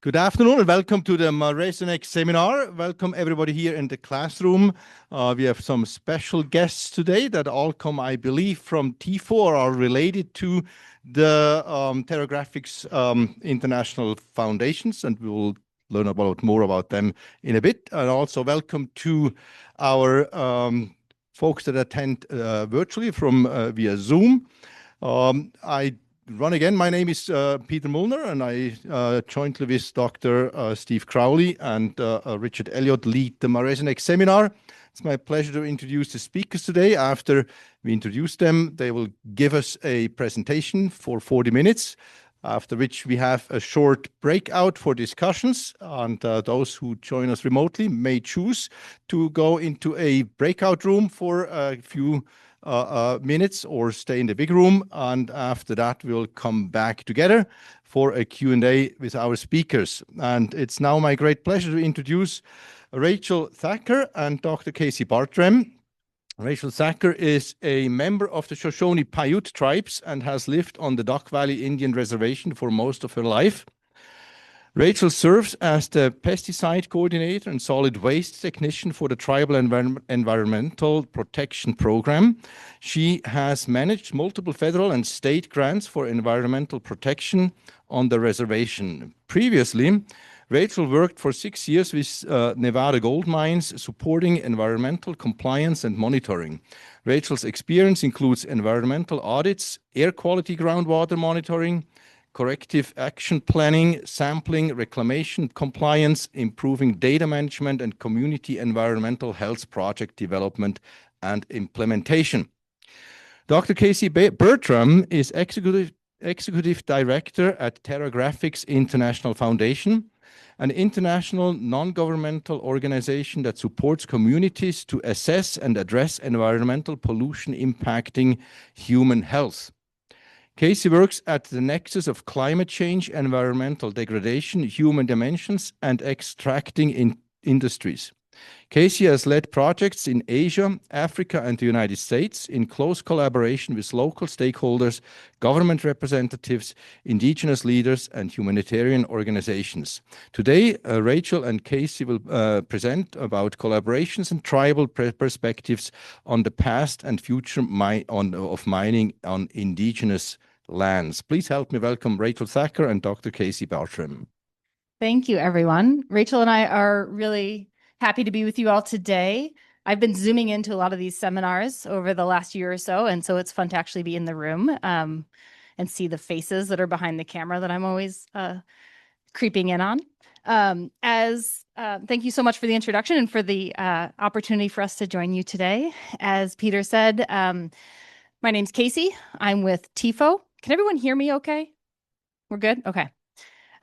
Good afternoon and welcome to the MARESUNEX Seminar. Welcome everybody here in the classroom. We have some special guests today that all come, I believe, from TIFO or are related to the Pterographics International Foundations, and we will learn more about them in a bit. And also welcome to our folks that attend virtually from via Zoom. My name is Peter Mullner, and I jointly with Dr. Steve Crowley and Richard Elliott lead the MARESUNEX Seminar. It's my pleasure to introduce the speakers today. After we introduce them, they will give us a presentation for 40 minutes, after which we have a short breakout for discussions, and those who join us remotely may choose to go into a breakout room for a few minutes or stay in the big room, and after that we'll come back together for a Q&A with our speakers. And it's now my great pleasure to introduce Rachel Thacker and Dr. Casey Bartram. Rachel Thacker is a member of the Shoshone-Paiute Tribes and has lived on the Duck Valley Indian Reservation for most of her life. Rachel serves as the pesticide coordinator and solid waste technician for the Tribal Environmental Protection Program. She has managed multiple federal and state grants for environmental protection on the reservation. Previously, Rachel worked for 6 years with Nevada Gold Mines, supporting environmental compliance and monitoring. Rachel's experience includes environmental audits, air quality groundwater monitoring, corrective action planning, sampling, reclamation compliance, improving data management, and community environmental health project development and implementation. Dr. Casey Bartram is Executive Director at Pterographics International Foundation, an international non-governmental organization that supports communities to assess and address environmental pollution impacting human health. Casey works at the nexus of climate change, environmental degradation, human dimensions, and extracting industries. Casey has led projects in Asia, Africa, and the United States in close collaboration with local stakeholders, government representatives, indigenous leaders, and humanitarian organizations. Today, Rachel and Casey will present about collaborations and tribal perspectives on the past and future of mining on indigenous lands. Please help me welcome Rachel Thacker and Dr. Casey Bartram. Thank you, everyone. Rachel and I are really happy to be with you all today. I've been zooming into a lot of these seminars over the last year or so, and so it's fun to actually be in the room and see the faces that are behind the camera that I'm always creeping in on. Thank you so much for the introduction and for the opportunity for us to join you today. As Peter said, my name's Casey. I'm with TIFO. Can everyone hear me okay? We're good? Okay.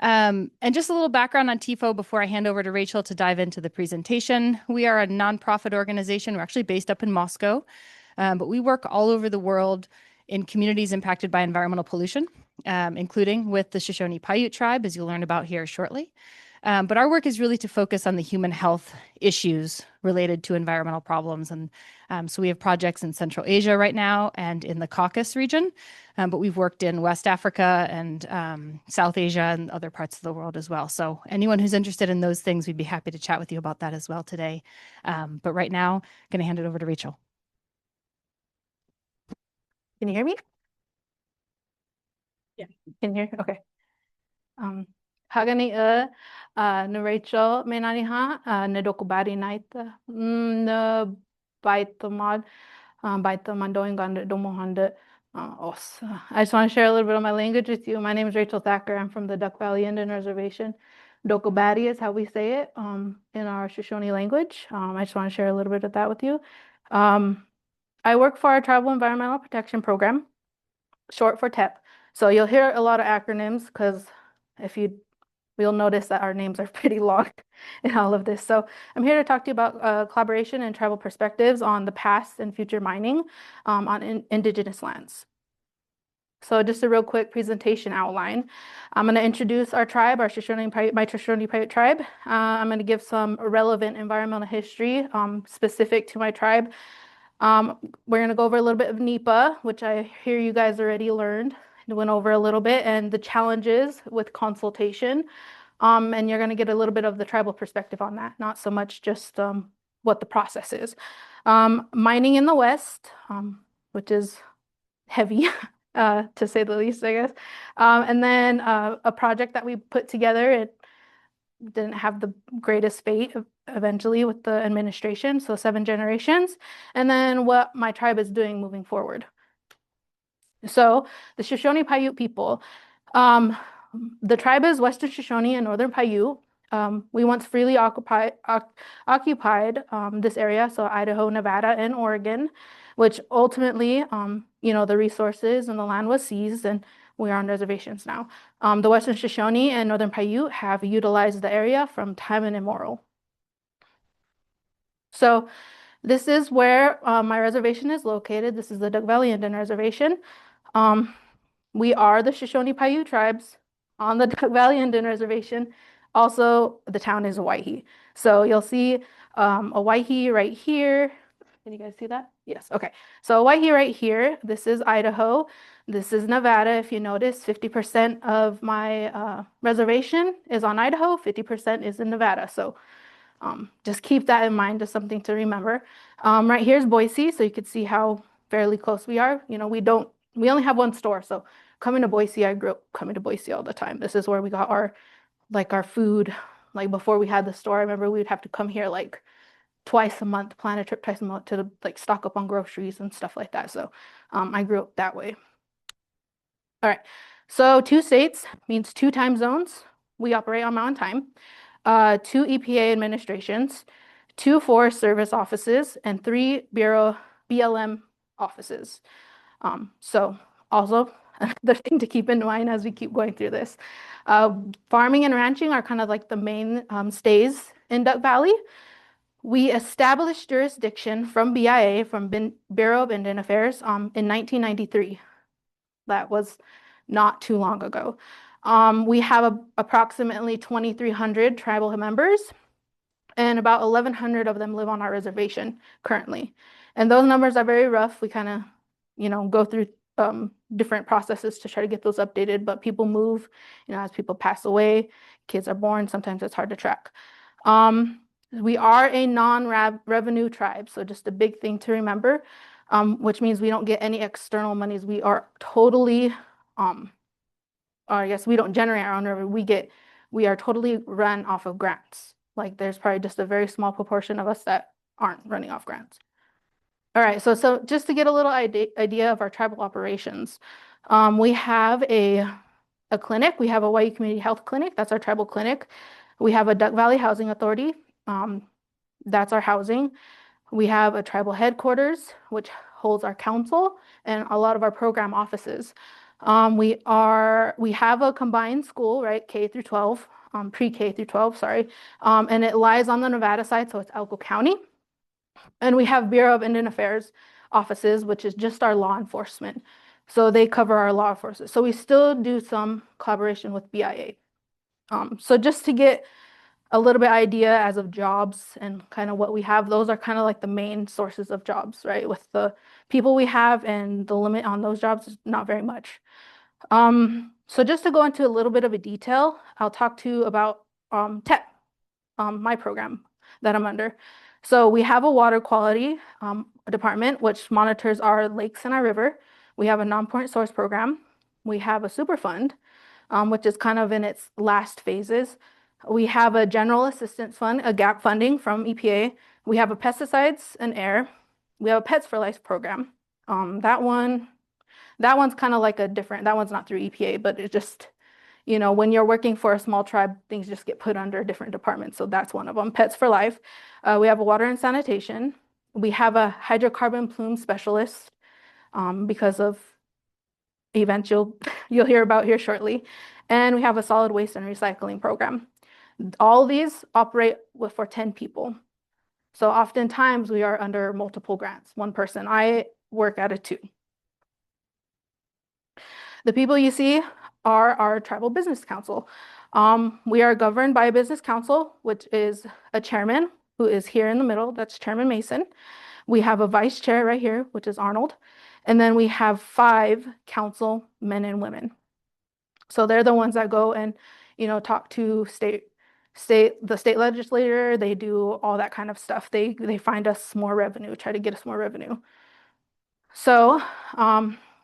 And just a little background on TIFO before I hand over to Rachel to dive into the presentation. We are a nonprofit organization. We're actually based up in Moscow, but we work all over the world in communities impacted by environmental pollution, including with the Shoshone-Paiute Tribe, as you'll learn about here shortly. But our work is really to focus on the human health issues related to environmental problems. And so we have projects in Central Asia right now and in the Caucasus region, but we've worked in West Africa and South Asia and other parts of the world as well. So anyone who's interested in those things, we'd be happy to chat with you about that as well today. But right now, I'm going to hand it over to Rachel. Can you hear me? Yeah. Can you hear? Okay. Hagani na Rachel menaniha na dokubari naita na baitamad baitamando ganda domohanda os. I just want to share a little bit of my language with you. My name is Rachel Thacker. I'm from the Duck Valley Indian Reservation. Dokubari is how we say it in our Shoshone language. I just want to share a little bit of that with you. I work for our Tribal Environmental Protection Program, short for TEP. So you'll hear a lot of acronyms because you'll notice that our names are pretty long in all of this. So I'm here to talk to you about collaboration and tribal perspectives on the past and future mining on indigenous lands. So just a real quick presentation outline. I'm going to introduce our tribe, my Shoshone-Paiute Tribe. I'm going to give some relevant environmental history specific to my tribe. We're going to go over a little bit of NEPA, which I hear you guys already learned. Went over a little bit, and the challenges with consultation And you're going to get a little bit of the tribal perspective on that, not so much just what the process is. Mining in the West, which is heavy, to say the least, I guess. And then a project that we put together, it didn't have the greatest fate eventually with the administration, so 7 generations. And then what my tribe is doing moving forward. So the Shoshone-Paiute people, the tribe is Western Shoshone and Northern Paiute. We once freely occupied this area, so Idaho, Nevada, and Oregon, which ultimately, the resources and the land was seized, and we are on reservations now. The Western Shoshone and Northern Paiute have utilized the area from time immemorial. So this is where my reservation is located. This is the Duck Valley Indian Reservation. We are the Shoshone-Paiute Tribes on the Duck Valley Indian Reservation. Also, the town is Owyhee. So you'll see Owyhee right here. Can you guys see that? Yes, okay. So Owyhee right here, this is Idaho. This is Nevada. If you notice, 50% of my reservation is on Idaho, 50% is in Nevada. So just keep that in mind as something to remember. Right here is Boise, so you can see how fairly close we are. We only have one store, so coming to Boise, I grew up coming to Boise all the time. This is where we got our food. Like before we had the store, I remember we would have to come here like twice a month, plan a trip twice a month to like stock up on groceries and stuff like that. So I grew up that way. All right, so 2 states means 2 time zones. We operate on Mountain Time. 2 EPA administrations, 2 Forest Service offices, and 3 BLM offices. So also another thing to keep in mind as we keep going through this. Farming and ranching are kind of like the main stays in Duck Valley. We established jurisdiction from BIA, from Bureau of Indian Affairs, in 1993. That was not too long ago. We have approximately 2,300 tribal members, and about 1,100 of them live on our reservation currently. And those numbers are very rough. We kind of, go through different processes to try to get those updated, but people move, as people pass away, kids are born, sometimes it's hard to track. We are a non-revenue tribe, so just a big thing to remember, which means we don't get any external monies. We are totally, or I guess we don't generate our own revenue. We are totally run off of grants. Like there's probably just a very small proportion of us that aren't running off grants. All right, so just to get a little idea of our tribal operations, we have a clinic. We have a Hawaii Community Health Clinic. That's our tribal clinic. We have a Duck Valley Housing Authority. That's our housing. We have a tribal headquarters, which holds our council and a lot of our program offices. We have a combined school, right? K through 12, pre-K through 12, sorry. And it lies on the Nevada side, so it's Elko County. And we have Bureau of Indian Affairs offices, which is just our law enforcement. So they cover our law enforcement. So we still do some collaboration with BIA. So just to get a little bit idea as of jobs and kind of what we have, those are kind of like the main sources of jobs, right? With the people we have and the limit on those jobs is not very much. So just to go into a little bit of a detail, I'll talk to you about TEP, my program that I'm under. So we have a water quality department, which monitors our lakes and our river. We have a non-point source program. We have a super fund, which is kind of in its last phases. We have a general assistance fund, a gap funding from EPA. We have a pesticides and air. We have a Pets for Life program. That one's kind of like that one's not through EPA, but it just, when you're working for a small tribe, things just get put under different departments. So that's one of them, Pets for Life. We have a water and sanitation. We have a hydrocarbon plume specialist because of events you'll hear about here shortly. And we have a solid waste and recycling program. All these operate for 10 people. So oftentimes we are under multiple grants, one person. I work at a 2. The people you see are our tribal business council. We are governed by a business council, which is a chairman who is here in the middle. That's Chairman Mason. We have a vice chair right here, which is Arnold. And then we have 5 council men and women. So they're the ones that go and, talk to the state legislature. They do all that kind of stuff. They find us more revenue, try to get us more revenue. So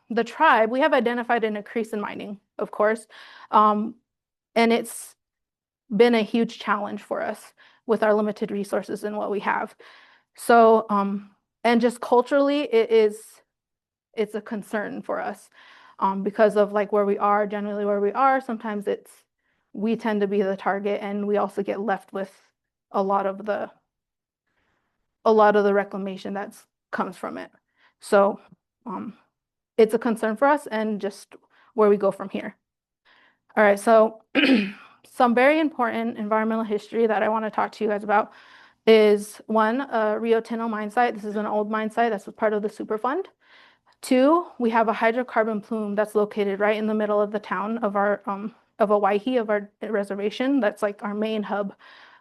the tribe, we have identified an increase in mining, of course, and it's been a huge challenge for us with our limited resources and what we have. So, and just culturally, it's a concern for us because of like where we are, generally where we are. Sometimes we tend to be the target, and we also get left with a lot of the reclamation that comes from it. So it's a concern for us, and just where we go from here. All right, so some very important environmental history that I want to talk to you guys about is one, Rio Tinto mine site. This is an old mine site that's part of the Superfund. Two, we have a hydrocarbon plume that's located right in the middle of the town of our of Owyhee, of our reservation. That's like our main hub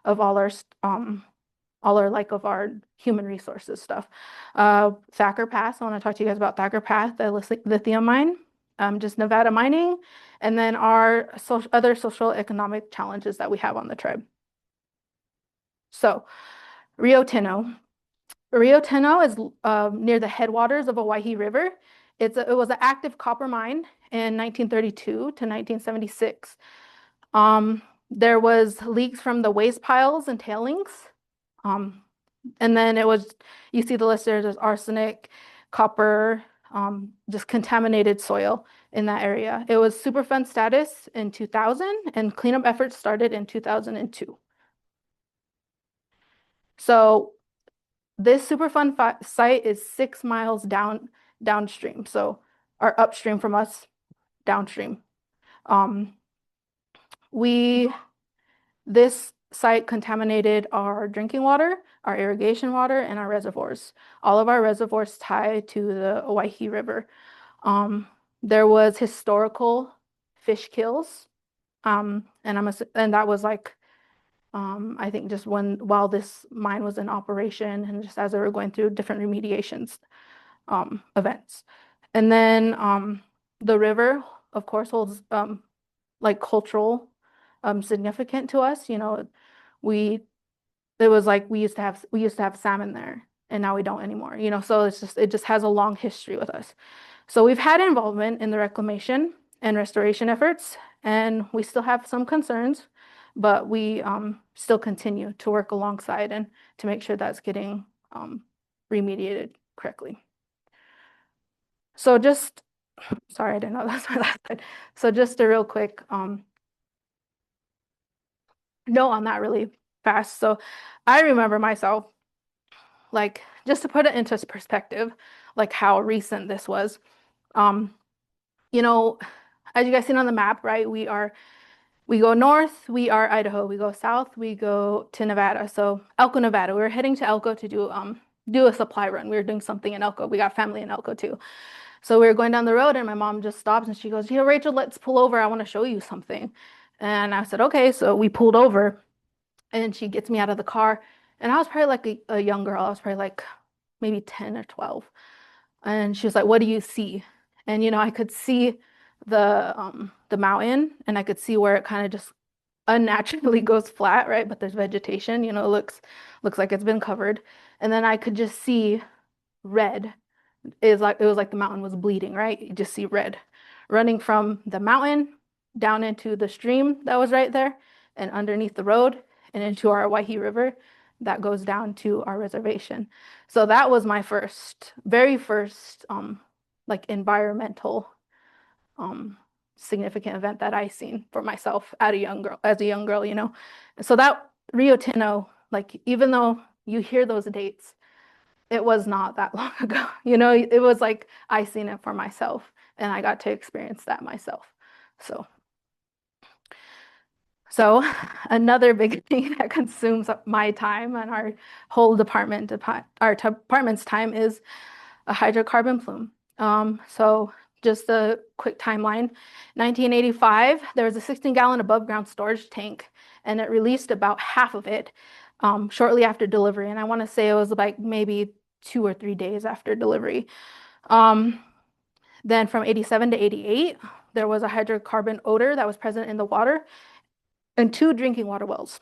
of all our of our human resources stuff. Thacker Pass, I want to talk to you guys about Thacker Pass, the lithium mine, just Nevada mining, and then our other social economic challenges that we have on the tribe. So Rio Tinto. Rio Tinto is near the headwaters of Owyhee River. It was an active copper mine in 1932 to 1976. There was leaks from the waste piles and tailings. And then you see the list there, there's arsenic, copper, just contaminated soil in that area. It was Superfund status in 2000, and cleanup efforts started in 2002. So this Superfund site is 6 miles downstream, so or upstream from us, downstream. This site contaminated our drinking water, our irrigation water, and our reservoirs. All of our reservoirs tie to the Owyhee River. There was historical fish kills, and that was like I think just while this mine was in operation, and just as they were going through different remediations events. And then the river, of course, holds like cultural significant to us. It was like we used to have salmon there, and now we don't anymore. So it just has a long history with us. So we've had involvement in the reclamation and restoration efforts, and we still have some concerns, but we still continue to work alongside and to make sure that's getting remediated correctly. So sorry, I didn't know that's my last slide. So just a real quick note on that really fast. So I remember myself, like, just to put it into perspective, like how recent this was. As you guys seen on the map, right? We go north, we are Idaho. We go south, we go to Nevada. So Elko, Nevada. We were heading to Elko to do a supply run. We were doing something in Elko. We got family in Elko too. So we were going down the road, and my mom just stops and she goes, Rachel, let's pull over. I want to show you something. And I said, okay. So we pulled over, and she gets me out of the car. And I was probably like a young girl. I was probably like maybe 10 or 12. And she was like, what do you see? And, I could see the mountain, and I could see where it kind of just unnaturally goes flat, right? But there's vegetation, it looks like it's been covered. And then I could just see red. It was like the mountain was bleeding, right? You just see red running from the mountain down into the stream that was right there, and underneath the road, and into our Owyhee River that goes down to our reservation. So that was my very first like environmental significant event that I seen for myself as a young girl. So that Rio Tinto, like, even though you hear those dates, it was not that long ago. It was like I seen it for myself, and I got to experience that myself. So another big thing that consumes my time and our whole department's time is a hydrocarbon plume. So just a quick timeline. 1985, there was a 16-gallon above ground storage tank, and it released about half of it shortly after delivery. And I want to say it was like maybe 2 or 3 days after delivery. Then from 87 to 88, there was a hydrocarbon odor that was present in the water. and 2 drinking water wells.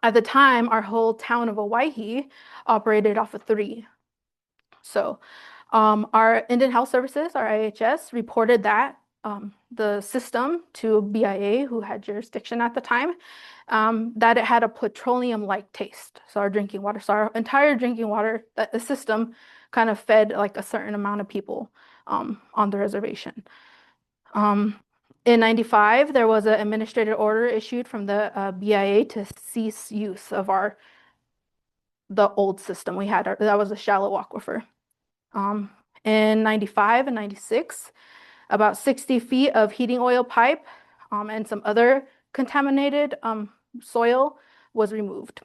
At the time, our whole town of Owyhee operated off of 3. So our Indian Health Services, our IHS, reported that the system to BIA, who had jurisdiction at the time, that it had a petroleum-like taste. So our drinking water, so our entire drinking water, the system kind of fed like a certain amount of people on the reservation. In 95, there was an administrative order issued from the BIA to cease use of the old system we had. That was a shallow aquifer. In 95 and 96, about 60 feet of heating oil pipe and some other contaminated soil was removed.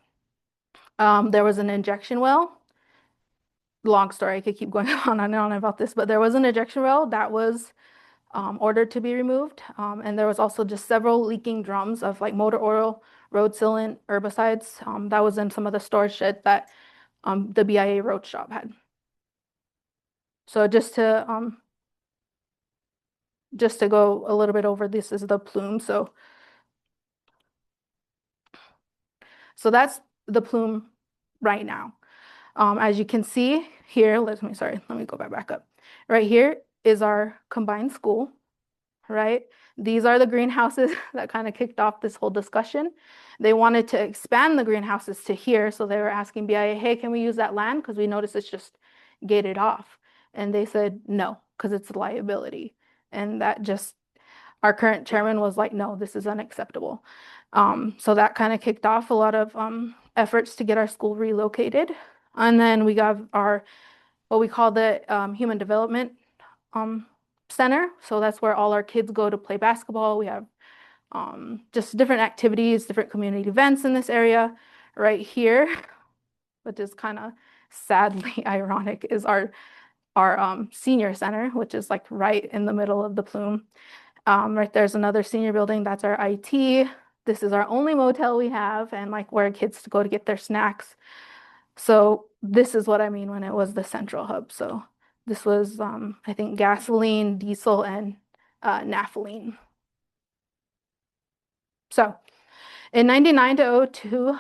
There was an injection well. Long story, I could keep going on and on about this, but there was an injection well that was ordered to be removed. And there was also just several leaking drums of like motor oil, road sealant, herbicides. That was in some of the storage shed that the BIA road shop had. So just to go a little bit over, this is the plume. So that's the plume right now. As you can see here, let me go back up. Right here is our combined school, right? These are the greenhouses that kind of kicked off this whole discussion. They wanted to expand the greenhouses to here, so they were asking BIA, hey, can we use that land? Because we noticed it's just gated off. And they said no, because it's a liability. And that just, our current chairman was like, no, this is unacceptable. So that kind of kicked off a lot of efforts to get our school relocated. And then we got what we call the Human Development Center. So that's where all our kids go to play basketball. We have just different activities, different community events in this area. Right here, which is kind of sadly ironic, is our senior center, which is like right in the middle of the plume. Right there's another senior building, that's our IT. This is our only motel we have, and like where kids go to get their snacks. So this is what I mean when it was the central hub. So this was, I think, gasoline, diesel, and naphthalene. So in 99 to 02,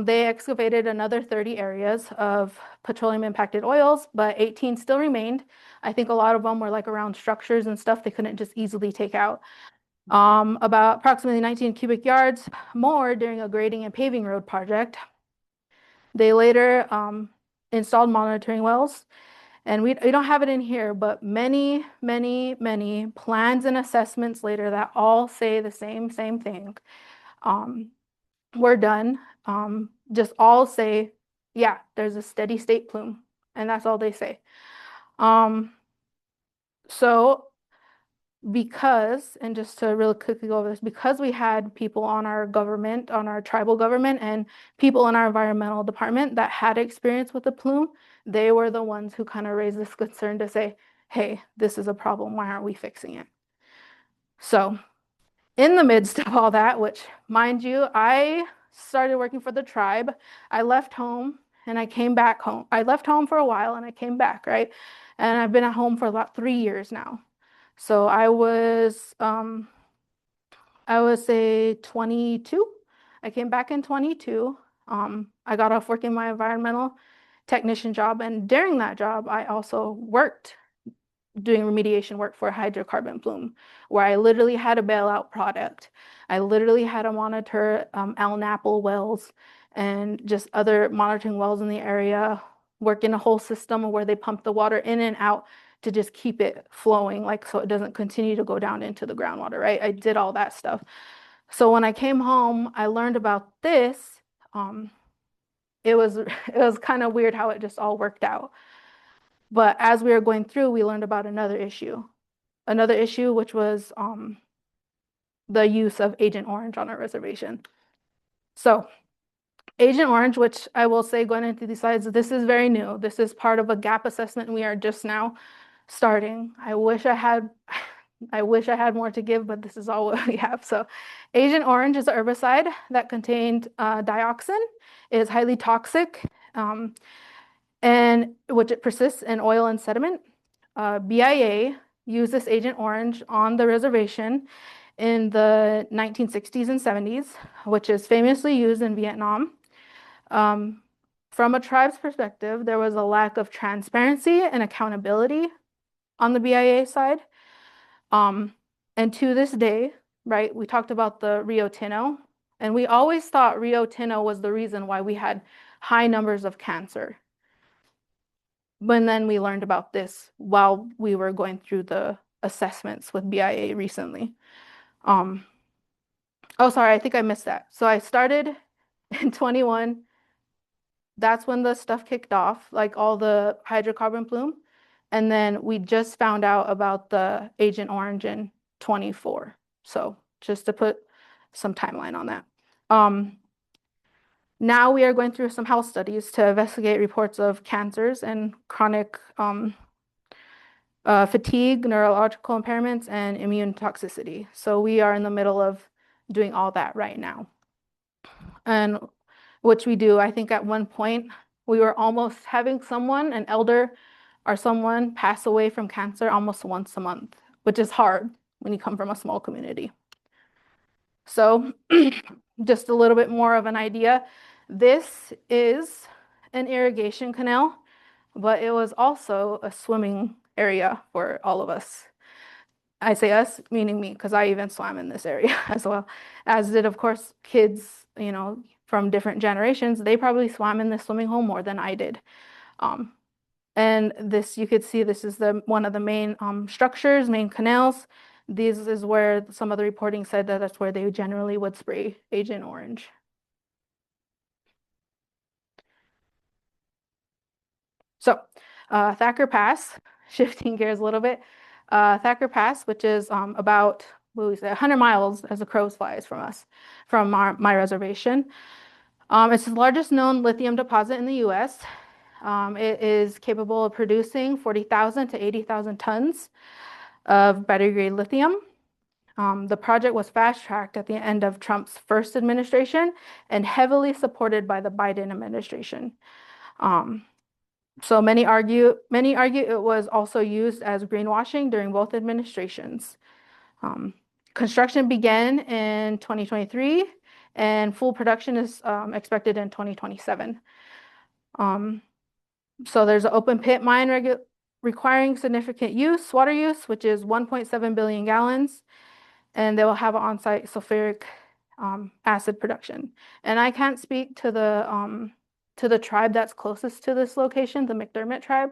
they excavated another 30 areas of petroleum impacted oils, but 18 still remained. I think a lot of them were like around structures and stuff they couldn't just easily take out. About approximately 19 cubic yards more during a grading and paving road project. They later installed monitoring wells, and we don't have it in here, but many plans and assessments later that all say the same thing were done. Just all say, yeah, there's a steady state plume, and that's all they say. So because, and just to really quickly go over this, because we had people on our government, on our tribal government, and people in our environmental department that had experience with the plume, they were the ones who kind of raised this concern to say, hey, this is a problem, why aren't we fixing it? So in the midst of all that, which mind you, I started working for the tribe, I left home and I came back home. I left home for a while and I came back, right? And I've been at home for about 3 years now. So I was say 22. I came back in 22. I got off working my environmental technician job, and during that job, I also worked doing remediation work for a hydrocarbon plume, where I literally had a bailout product. I literally had to monitor Al-Napple wells and just other monitoring wells in the area, work in a whole system where they pump the water in and out to just keep it flowing, like so it doesn't continue to go down into the groundwater, right? I did all that stuff. So when I came home, I learned about this. It was kind of weird how it just all worked out. But as we were going through, we learned about another issue, which was the use of Agent Orange on our reservation. So Agent Orange, which I will say going into these slides, this is very new. This is part of a gap assessment we are just now starting. I wish I had more to give, but this is all what we have. So Agent Orange is an herbicide that contained dioxin. It is highly toxic, and which it persists in oil and sediment. BIA used this Agent Orange on the reservation, in the 1960s and 70s, which is famously used in Vietnam. From a tribe's perspective, there was a lack of transparency and accountability on the BIA side. And to this day, right, we talked about the Rio Tinto, and we always thought Rio Tinto was the reason why we had high numbers of cancer. When then we learned about this while we were going through the assessments with BIA recently. Oh, sorry, I think I missed that. So I started in 21. That's when the stuff kicked off, like all the hydrocarbon plume. And then we just found out about the Agent Orange in 24. So just to put some timeline on that. Now we are going through some health studies to investigate reports of cancers and chronic fatigue, neurological impairments, and immune toxicity. So we are in the middle of doing all that right now. And which we do, I think at one point, we were almost having someone, an elder or someone, pass away from cancer almost once a month, which is hard when you come from a small community. So just a little bit more of an idea. This is an irrigation canal, but it was also a swimming area for all of us. I say us, meaning me, because I even swam in this area as well, as did, of course, kids, you know, from different generations. They probably swam in the swimming hole more than I did. And this, you could see, this is one of the main structures, main canals. This is where some of the reporting said that that's where they generally would spray Agent Orange. So Thacker Pass, shifting gears a little bit. Thacker Pass, which is about, what do we say, 100 miles as the crow flies from us, from my reservation. It's the largest known lithium deposit in the U.S. It is capable of producing 40,000 to 80,000 tons of battery-grade lithium. The project was fast-tracked at the end of Trump's first administration and heavily supported by the Biden administration. So many argue it was also used as greenwashing during both administrations. Construction began in 2023, and full production is expected in 2027. So there's an open pit mine requiring significant water use, which is 1.7 billion gallons, and they will have an on-site sulfuric acid production. And I can't speak to the tribe that's closest to this location, the McDermott tribe,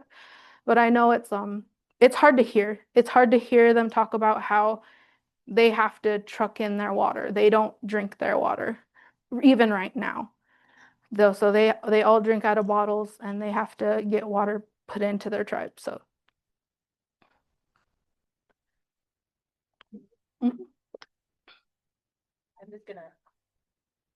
but I know it's hard to hear. It's hard to hear them talk about how they have to truck in their water. They don't drink their water, even right now. Though, so they all drink out of bottles, and they have to get water put into their tribe. So.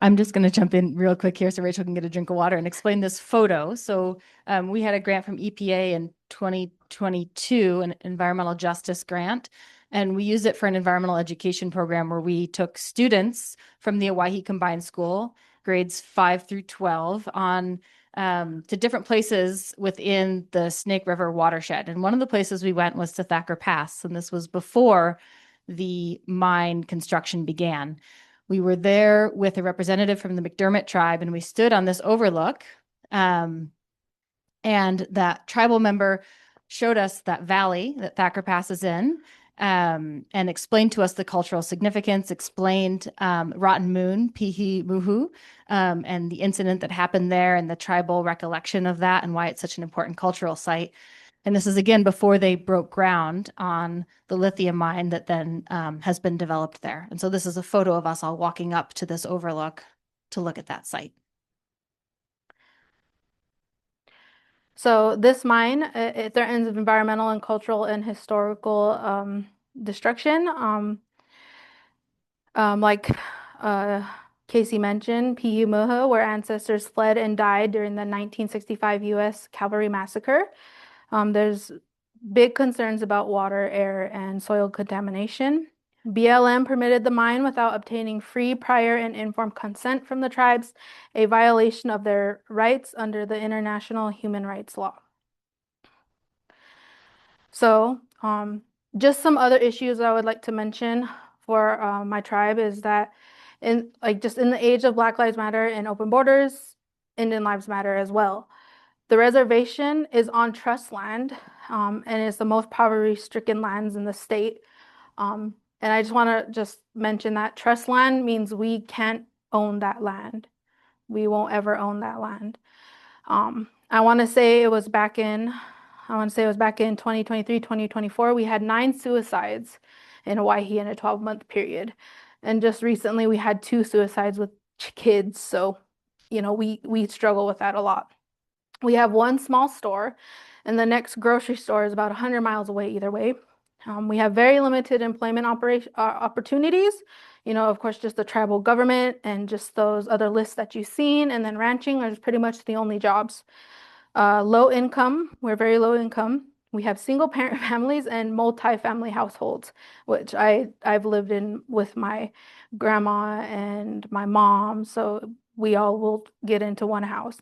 I'm just gonna jump in real quick here so Rachel can get a drink of water and explain this photo. So we had a grant from EPA in 2022, an environmental justice grant, and we used it for an environmental education program where we took students from the Owyhee Combined School, grades 5 through 12, on to different places within the Snake River watershed. And one of the places we went was to Thacker Pass, and this was before the mine construction began. We were there with a representative from the McDermott tribe, and we stood on this overlook. And that tribal member showed us that valley that Thacker Pass is in, and explained to us the cultural significance, explained Rotten Moon, Pihi Muhu, and the incident that happened there and the tribal recollection of that and why it's such an important cultural site. And this is, again, before they broke ground on the lithium mine that then has been developed there. And so this is a photo of us all walking up to this overlook to look at that site. So this mine, it threatens environmental and cultural and historical destruction. Like Casey mentioned, Pihi Muhu, where ancestors fled and died during the 1965 U.S. Cavalry Massacre. There's big concerns about water, air, and soil contamination. BLM permitted the mine without obtaining free, prior, and informed consent from the tribes, a violation of their rights under the international human rights law. So, just some other issues I would like to mention for my tribe is that just in the age of Black Lives Matter and open borders, Indian lives matter as well. The reservation is on trust land, and it's the most poverty-stricken lands in the state. And I just want to just mention that trust land means we can't own that land. We won't ever own that land. I want to say it was back in 2023, 2024, we had 9 suicides in Hawaii in a 12-month period. And just recently we had 2 suicides with kids. So, we struggle with that a lot. We have 1 small store, and the next grocery store is about 100 miles away either way. We have very limited employment opportunities. Of course, just the tribal government and just those other lists that you've seen, and then ranching are pretty much the only jobs. Low income, we're very low income. We have single parent families and multi-family households, which I've lived in with my grandma and my mom. So we all will get into one house.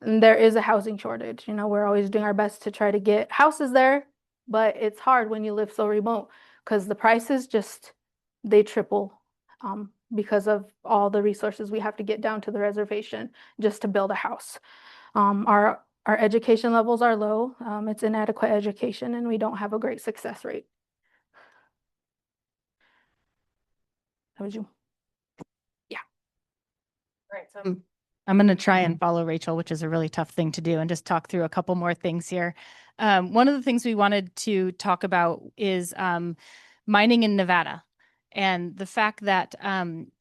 And there is a housing shortage. We're always doing our best to try to get houses there, but it's hard when you live so remote because the prices they triple because of all the resources we have to get down to the reservation just to build a house. Our education levels are low. It's inadequate education, and we don't have a great success rate. How would you? Yeah. All right, so I'm going to try and follow Rachel, which is a really tough thing to do, and just talk through a couple more things here. One of the things we wanted to talk about is mining in Nevada, and the fact that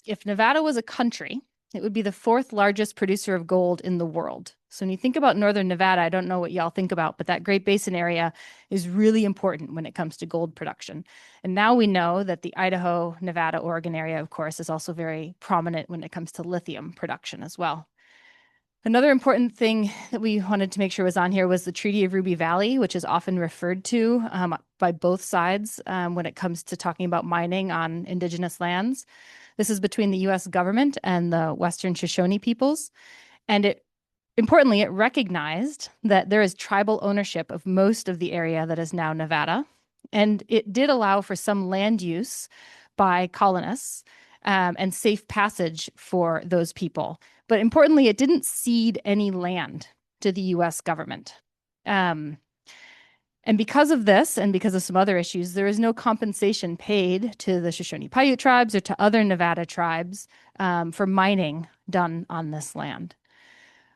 if Nevada was a country, it would be the 4th largest producer of gold in the world. So when you think about northern Nevada, I don't know what y'all think about, but that Great Basin area is really important when it comes to gold production. And now we know that the Idaho, Nevada, Oregon area, of course, is also very prominent when it comes to lithium production as well. Another important thing that we wanted to make sure was on here was the Treaty of Ruby Valley, which is often referred to by both sides when it comes to talking about mining on indigenous lands. This is between the U.S. government and the Western Shoshone peoples. And importantly, it recognized that there is tribal ownership of most of the area that is now Nevada. And it did allow for some land use by colonists and safe passage for those people. But importantly, it didn't cede any land to the U.S. government. And because of this, and because of some other issues, there is no compensation paid to the Shoshone-Paiute Tribes or to other Nevada tribes for mining done on this land.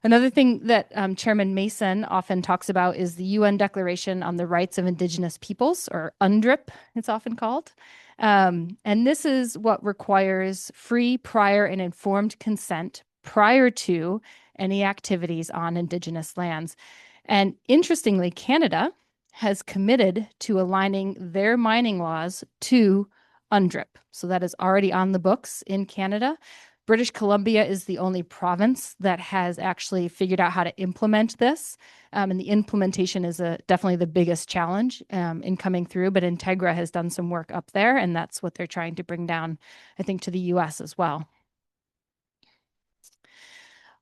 Another thing that Chairman Mason often talks about is the UN Declaration on the Rights of Indigenous Peoples, or UNDRIP, it's often called. And this is what requires free, prior, and informed consent prior to any activities on Indigenous lands. And interestingly, Canada has committed to aligning their mining laws to UNDRIP. So that is already on the books in Canada. British Columbia is the only province that has actually figured out how to implement this. And the implementation is definitely the biggest challenge in coming through. But Integra has done some work up there, and that's what they're trying to bring down, I think, to the US as well.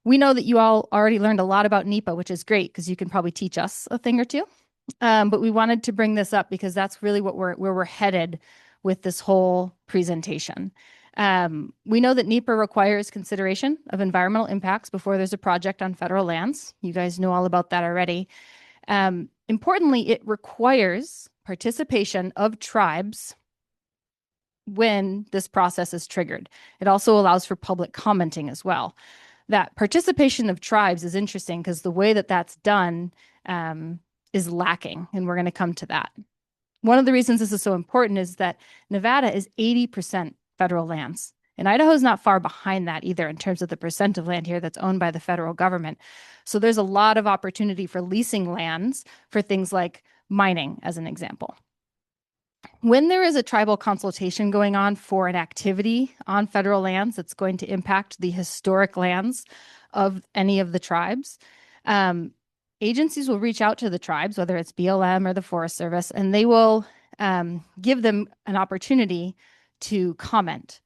We know that you all already learned a lot about NEPA, which is great because you can probably teach us a thing or two. But we wanted to bring this up because that's really where we're headed with this whole presentation. We know that NEPA requires consideration of environmental impacts before there's a project on federal lands. You guys know all about that already. Importantly, it requires participation of tribes when this process is triggered. It also allows for public commenting as well. That participation of tribes is interesting because the way that that's done is lacking, and we're going to come to that. One of the reasons this is so important is that Nevada is 80% federal lands, and Idaho is not far behind that either in terms of the percent of land here that's owned by the federal government. So there's a lot of opportunity for leasing lands for things like mining, as an example. When there is a tribal consultation going on for an activity on federal lands that's going to impact the historic lands of any of the tribes, agencies will reach out to the tribes, whether it's BLM or the Forest Service, and they will give them an opportunity to comment.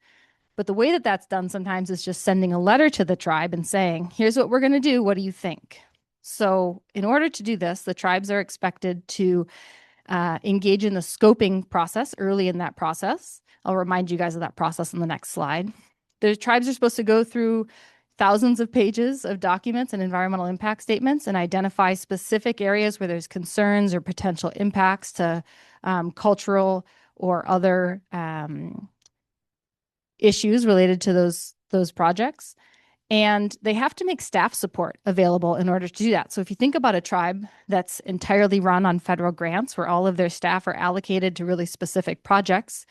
But the way that that's done sometimes is just sending a letter to the tribe and saying, here's what we're going to do. What do you think? So in order to do this, the tribes are expected to engage in the scoping process early in that process, I'll remind you guys of that process in the next slide. The tribes are supposed to go through thousands of pages of documents and environmental impact statements and identify specific areas where there's concerns or potential impacts to cultural or other issues related to those projects. And they have to make staff support available in order to do that. So if you think about a tribe that's entirely run on federal grants, where all of their staff are allocated to really specific projects,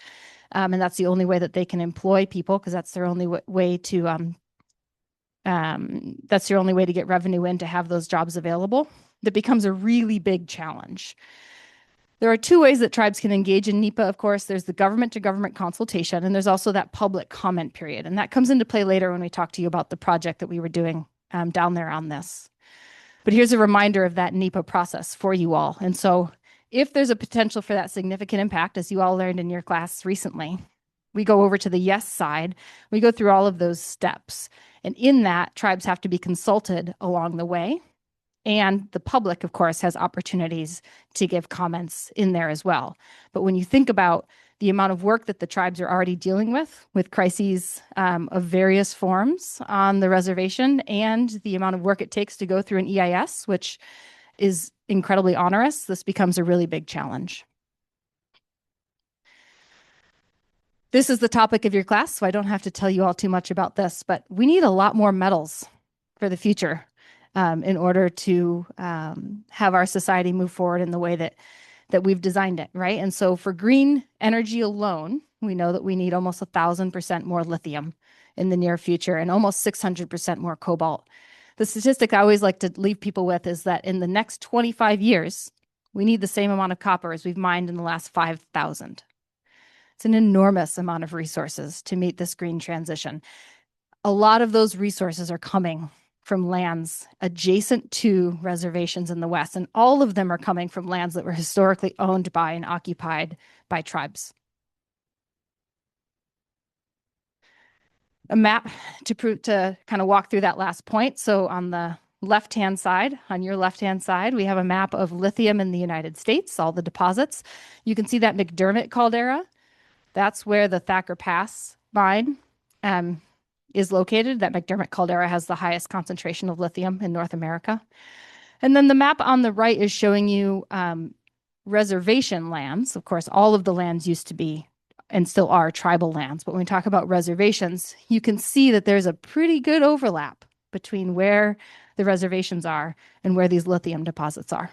and that's the only way that they can employ people, because that's their only way to get revenue in, to have those jobs available, that becomes a really big challenge. There are two ways that tribes can engage in NEPA, of course. There's the government-to-government consultation, and there's also that public comment period. And that comes into play later when we talk to you about the project that we were doing down there on this. But here's a reminder of that NEPA process for you all. And so if there's a potential for that significant impact, as you all learned in your class recently, we go over to the yes side. We go through all of those steps. And in that, tribes have to be consulted along the way. And the public, of course, has opportunities to give comments in there as well. But when you think about the amount of work that the tribes are already dealing with crises of various forms on the reservation, and the amount of work it takes to go through an EIS, which is incredibly onerous, this becomes a really big challenge. This is the topic of your class, so I don't have to tell you all too much about this, but we need a lot more metals for the future. In order to have our society move forward in the way that we've designed it, right? And so for green energy alone, we know that we need almost 1,000% more lithium in the near future and almost 600% more cobalt. The statistic I always like to leave people with is that in the next 25 years, we need the same amount of copper as we've mined in the last 5,000. It's an enormous amount of resources to meet this green transition. A lot of those resources are coming from lands adjacent to reservations in the West, and all of them are coming from lands that were historically owned by and occupied by tribes. A map to kind of walk through that last point. So on the left-hand side, on your left-hand side, we have a map of lithium in the United States, all the deposits. You can see that McDermott caldera. That's where the Thacker Pass mine is located. That McDermott caldera has the highest concentration of lithium in North America. And then the map on the right is showing you reservation lands. Of course, all of the lands used to be and still are tribal lands. But when we talk about reservations, you can see that there's a pretty good overlap between where the reservations are and where these lithium deposits are.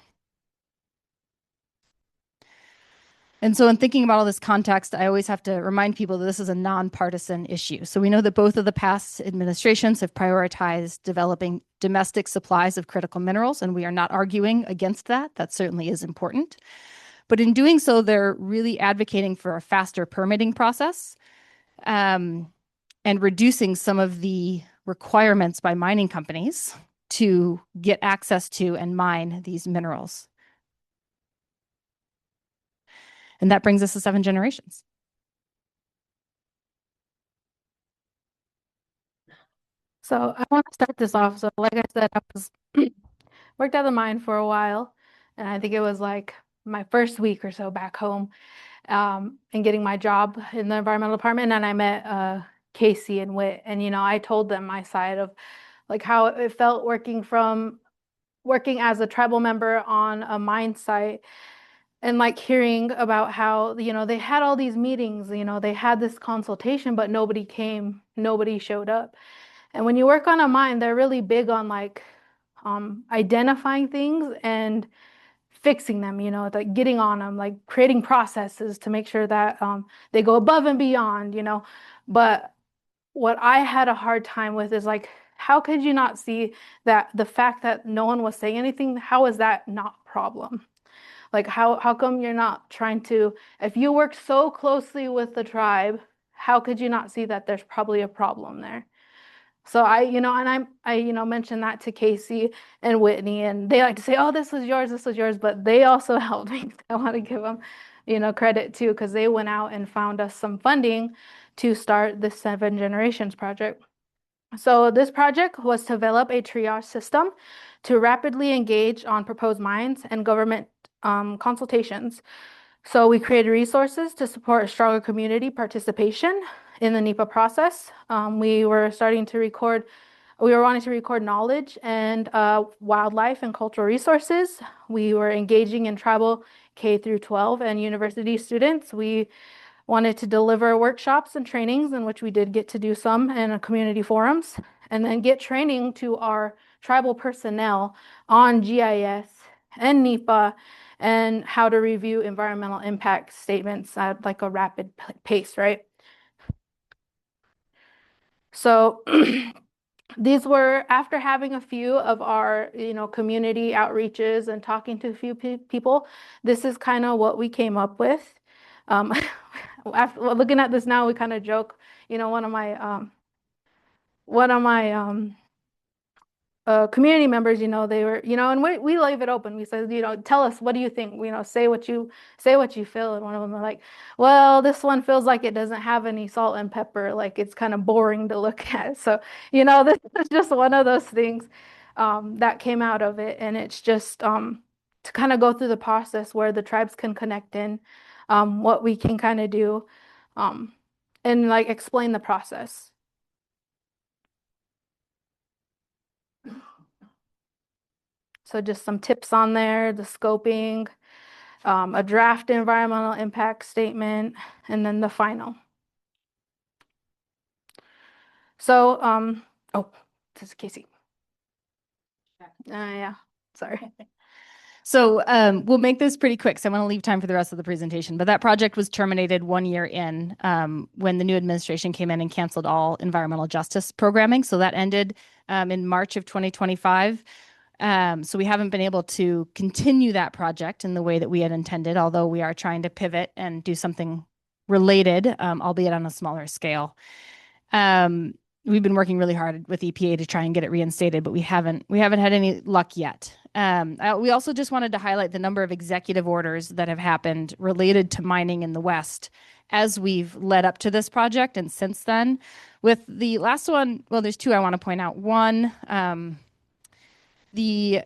And so in thinking about all this context, I always have to remind people that this is a nonpartisan issue. So we know that both of the past administrations have prioritized developing domestic supplies of critical minerals, and we are not arguing against that. That certainly is important. But in doing so, they're really advocating for a faster permitting process and reducing some of the requirements by mining companies to get access to and mine these minerals. And that brings us to 7 generations. So I want to start this off. So like I said, I was worked at the mine for a while, and I think it was like my first week or so back home, and getting my job in the environmental department. And I met Casey and Whit, and I told them my side of like how it felt working as a tribal member on a mine site. And like hearing about how, they had all these meetings, they had this consultation, but nobody came, nobody showed up. And when you work on a mine, they're really big on like identifying things and fixing them, like getting on them, like creating processes to make sure that they go above and beyond, But what I had a hard time with is like, how could you not see that the fact that no one was saying anything, how is that not a problem? Like, how come you're not trying to, if you work so closely with the tribe, how could you not see that there's probably a problem there? So I mentioned that to Casey and Whitney, and they like to say, oh, this was yours, but they also helped me. I want to give them, credit too, because they went out and found us some funding to start the 7 Generations project. So this project was to develop a triage system to rapidly engage on proposed mines and government consultations So we created resources to support a stronger community participation in the NEPA process. We were wanting to record knowledge and wildlife and cultural resources. We were engaging in tribal K through 12 and university students. We wanted to deliver workshops and trainings, in which we did get to do some in community forums, and then get training to our tribal personnel on GIS and NEPA and how to review environmental impact statements at like a rapid pace, right? So these were after having a few of our, community outreaches and talking to a few people. This is kind of what we came up with. After looking at this now, we kind of joke. One of my community members, they were, and we leave it open. We said, tell us, what do you think? Say what you feel. And one of them was like, well, this one feels like it doesn't have any salt and pepper. Like it's kind of boring to look at. So, this is just one of those things that came out of it. And it's just to kind of go through the process where the tribes can connect in, what we can kind of do, and like explain the process. So just some tips on there, the scoping, a draft environmental impact statement, and then the final. So, oh, this is Casey. Yeah, sorry. So we'll make this pretty quick, so I want to leave time for the rest of the presentation. But that project was terminated 1 year in when the new administration came in and canceled all environmental justice programming. So that ended in March of 2025. So we haven't been able to continue that project in the way that we had intended, although we are trying to pivot and do something related, albeit on a smaller scale. We've been working really hard with EPA to try and get it reinstated, but we haven't had any luck yet. We also just wanted to highlight the number of executive orders that have happened related to mining in the West as we've led up to this project and since then. With the last one, well, there's two I want to point out. One, the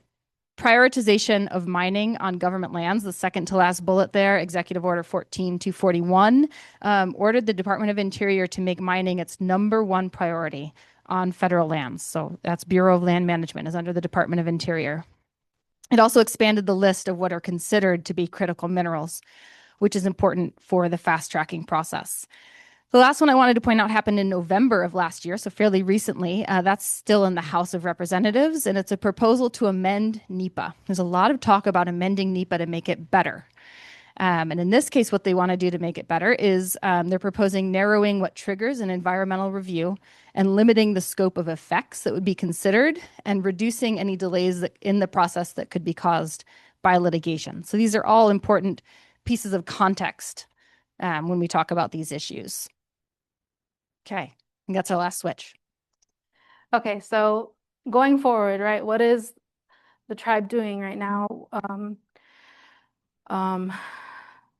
prioritization of mining on government lands, the second to last bullet there, Executive Order 14241, ordered the Department of Interior to make mining its #1 priority on federal lands. So that's Bureau of Land Management is under the Department of Interior. It also expanded the list of what are considered to be critical minerals, which is important for the fast tracking process. The last one I wanted to point out happened in November of last year, so fairly recently. That's still in the House of Representatives, and it's a proposal to amend NEPA. There's a lot of talk about amending NEPA to make it better. And in this case, what they want to do to make it better is they're proposing narrowing what triggers an environmental review and limiting the scope of effects that would be considered and reducing any delays in the process that could be caused by litigation. So these are all important pieces of context when we talk about these issues. Okay, and that's our last switch. Okay, so going forward, right, what is the tribe doing right now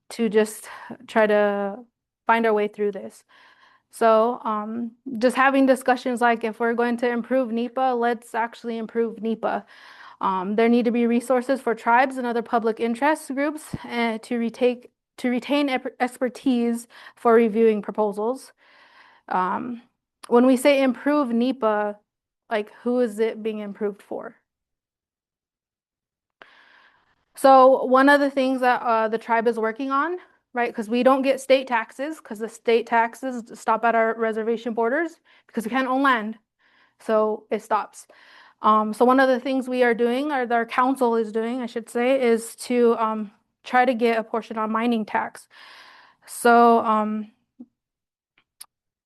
to just try to find our way through this? So just having discussions like, if we're going to improve NEPA, let's actually improve NEPA. There need to be resources for tribes and other public interest groups to retain expertise for reviewing proposals. When we say improve NEPA, like, who is it being improved for? So one of the things that the tribe is working on, right, because we don't get state taxes, because the state taxes stop at our reservation borders because we can't own land. So it stops. So one of the things we are doing, or our council is doing, I should say, is to try to get a portion on mining tax. So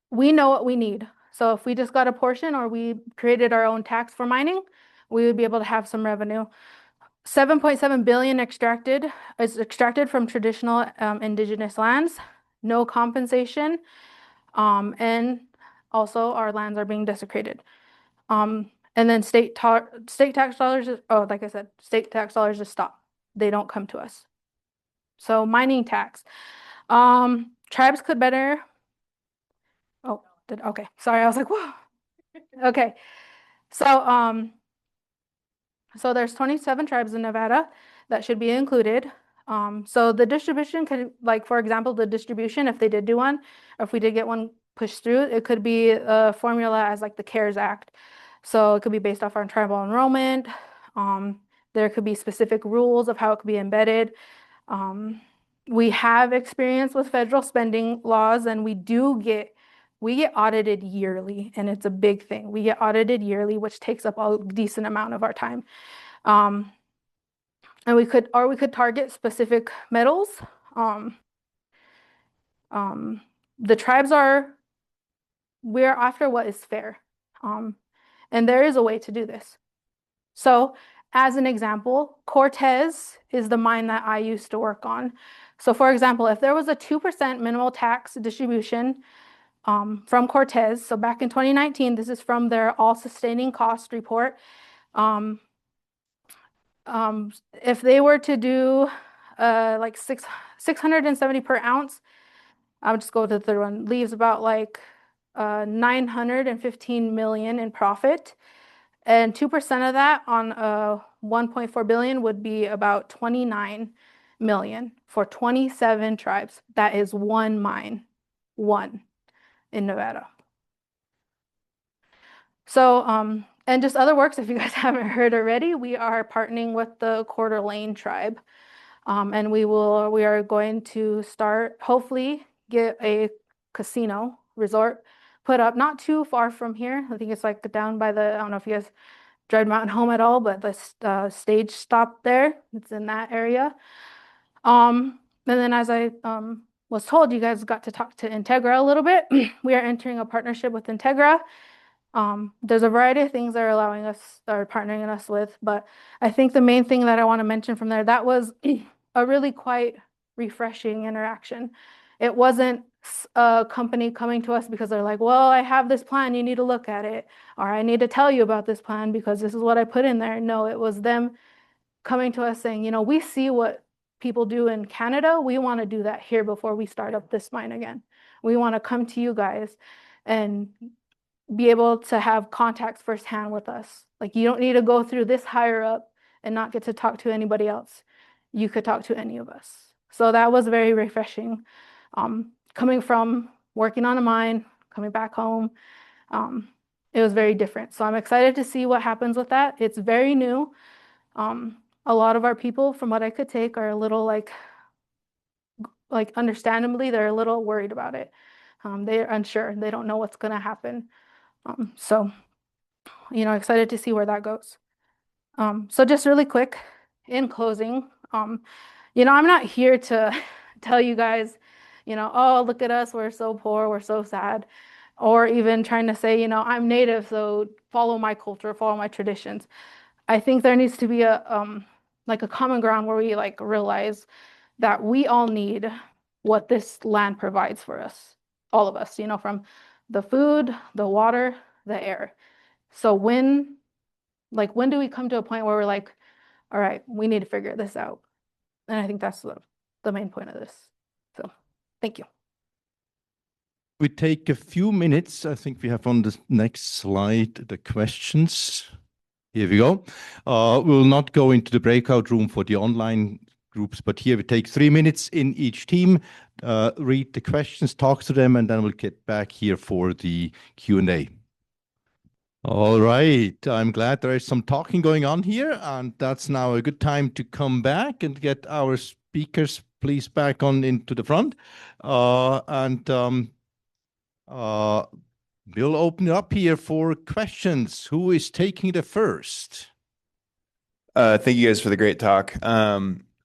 we know what we need. So if we just got a portion or we created our own tax for mining, we would be able to have some revenue. 7.7 billion is extracted from traditional indigenous lands, no compensation, and also our lands are being desecrated. And then state tax dollars, like I said, state tax dollars just stop. They don't come to us. So mining tax. Tribes could better. Okay, sorry, I was like, whoa. Okay, so there's 27 tribes in Nevada that should be included. So the distribution could, like, for example, the distribution, if they did do one, or if we did get one pushed through, it could be a formula as like the CARES Act. So it could be based off our tribal enrollment. There could be specific rules of how it could be embedded. We have experience with federal spending laws, and we get audited yearly, and it's a big thing. We get audited yearly, which takes up a decent amount of our time. And we could target specific metals. The tribes we're after what is fair. And there is a way to do this. So as an example, Cortez is the mine that I used to work on. So for example, if there was a 2% minimal tax distribution from Cortez, so back in 2019, this is from their all sustaining cost report. If they were to do like 670 per ounce, I'll just go to the third one, leaves about like 915 million in profit. And 2% of that on 1.4 billion would be about 29 million for 27 tribes. That is one mine, one in Nevada. So, and just other works, if you guys haven't heard already, we are partnering with the Coeur d'Alene tribe. And we are going to start, hopefully, get a casino resort put up not too far from here. I think it's like down by I don't know if you guys drive Mountain Home at all, but the stage stop there, it's in that area. And then as I was told, you guys got to talk to Integra a little bit. We are entering a partnership with Integra. There's a variety of things they're partnering us with, but I think the main thing that I want to mention from there, that was a really quite refreshing interaction. It wasn't a company coming to us because they're like, well, I have this plan, you need to look at it, or I need to tell you about this plan because this is what I put in there. No, it was them coming to us saying, we see what people do in Canada. We want to do that here before we start up this mine again. We want to come to you guys and be able to have contacts firsthand with us. Like, you don't need to go through this higher up and not get to talk to anybody else. You could talk to any of us. So that was very refreshing. Coming from working on a mine, coming back home, it was very different. So I'm excited to see what happens with that. It's very new. A lot of our people, from what I could take, are a little like understandably, they're a little worried about it. They're unsure. They don't know what's going to happen. So, excited to see where that goes. So just really quick, in closing, I'm not here to tell you guys, oh, look at us, we're so poor, we're so sad, or even trying to say, I'm Native, so follow my culture, follow my traditions. I think there needs to be a common ground where we realize that we all need what this land provides for us, all of us, from the food, the water, the air. So when do we come to a point where we're like, all right, we need to figure this out? And I think that's the main point of this. So thank you. We take a few minutes. I think we have on the next slide the questions. Here we go. We'll not go into the breakout room for the online groups, but here we take 3 minutes in each team, read the questions, talk to them, and then we'll get back here for the Q&A. All right. I'm glad there is some talking going on here, and that's now a good time to come back and get our speakers, please, back on into the front. We'll open it up here for questions. Who is taking the first? Thank you guys for the great talk.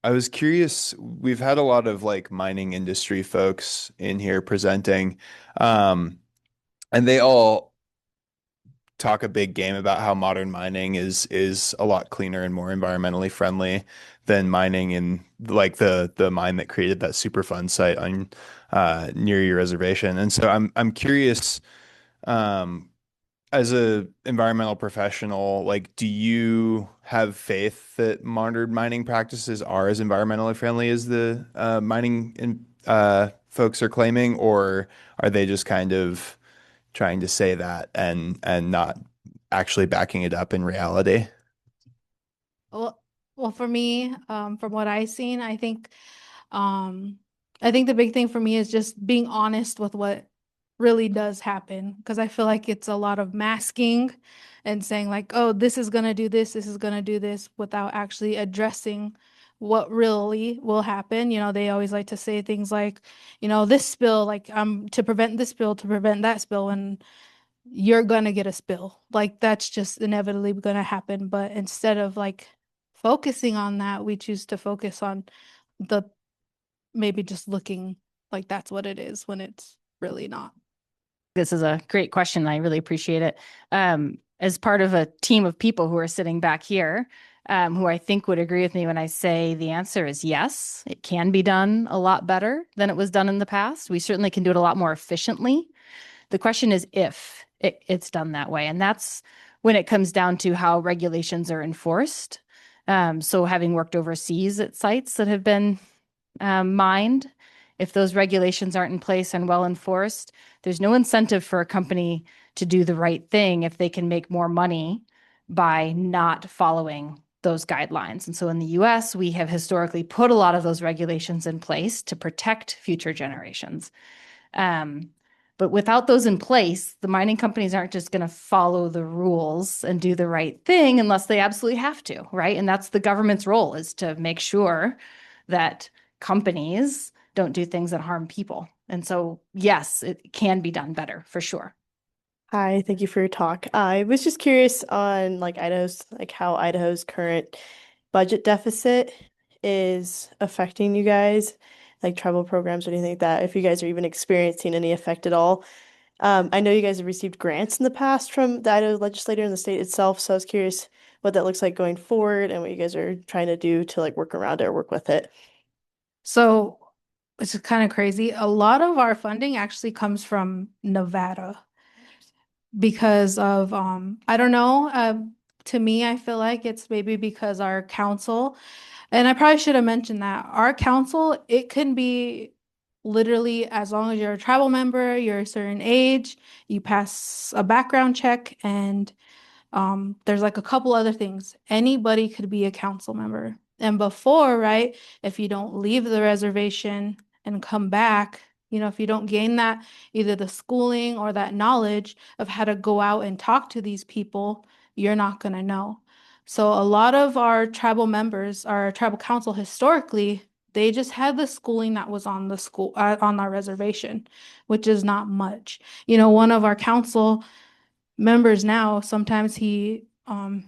I was curious, we've had a lot of mining industry folks in here presenting, and they all talk a big game about how modern mining is a lot cleaner and more environmentally friendly than mining in the mine that created that Superfund site on near your reservation. And so I'm curious, as a environmental professional, do you have faith that modern mining practices are as environmentally friendly as the mining folks are claiming, or are they just kind of trying to say that and not actually backing it up in reality? Well, Well, for me, from what I've seen, I think the big thing for me is just being honest with what really does happen. Because I feel like it's a lot of masking and saying like, oh, this is gonna do this is gonna do this, without actually addressing what really will happen. You know, they always like to say things like, you know, this spill, like to prevent this spill, to prevent that spill, and you're gonna get a spill. Like that's just inevitably gonna happen. But instead of like focusing on that, we choose to focus on the maybe just looking like that's what it is when it's really not. This is a great question. I really appreciate it. As part of a team of people who are sitting back here, who I think would agree with me when I say the answer is yes, it can be done a lot better than it was done in the past. We certainly can do it a lot more efficiently. The question is if it's done that way. And that's when it comes down to how regulations are enforced. So having worked overseas at sites that have been mined, if those regulations aren't in place and well enforced, there's no incentive for a company to do the right thing if they can make more money by not following those guidelines. And so in the US, we have historically put a lot of those regulations in place to protect future generations. But without those in place, the mining companies aren't just going to follow the rules and do the right thing unless they absolutely have to, right? And that's the government's role, is to make sure that companies don't do things that harm people. And so, yes, it can be done better for sure. Hi, thank you for your talk. I was just curious on how Idaho's current budget deficit is affecting you guys, like tribal programs or anything like that, if you guys are even experiencing any effect at all. I know you guys have received grants in the past from the Idaho legislature and the state itself, so I was curious what that looks like going forward and what you guys are trying to do to like work around it or work with it. So it's kind of crazy. A lot of our funding actually comes from Nevada because of I don't know, to me I feel like it's maybe because our council, and I probably should have mentioned that our council, it can be literally as long as you're a tribal member, you're a certain age, you pass a background check, and there's like a couple other things. Anybody could be a council member. And before, right, if you don't leave the reservation and come back, you know, if you don't gain that, either the schooling or that knowledge of how to go out and talk to these people, you're not going to know. So a lot of our tribal members, our tribal council historically, they just had the schooling that was on the school on our reservation, which is not much. You know, one of our council members now, sometimes he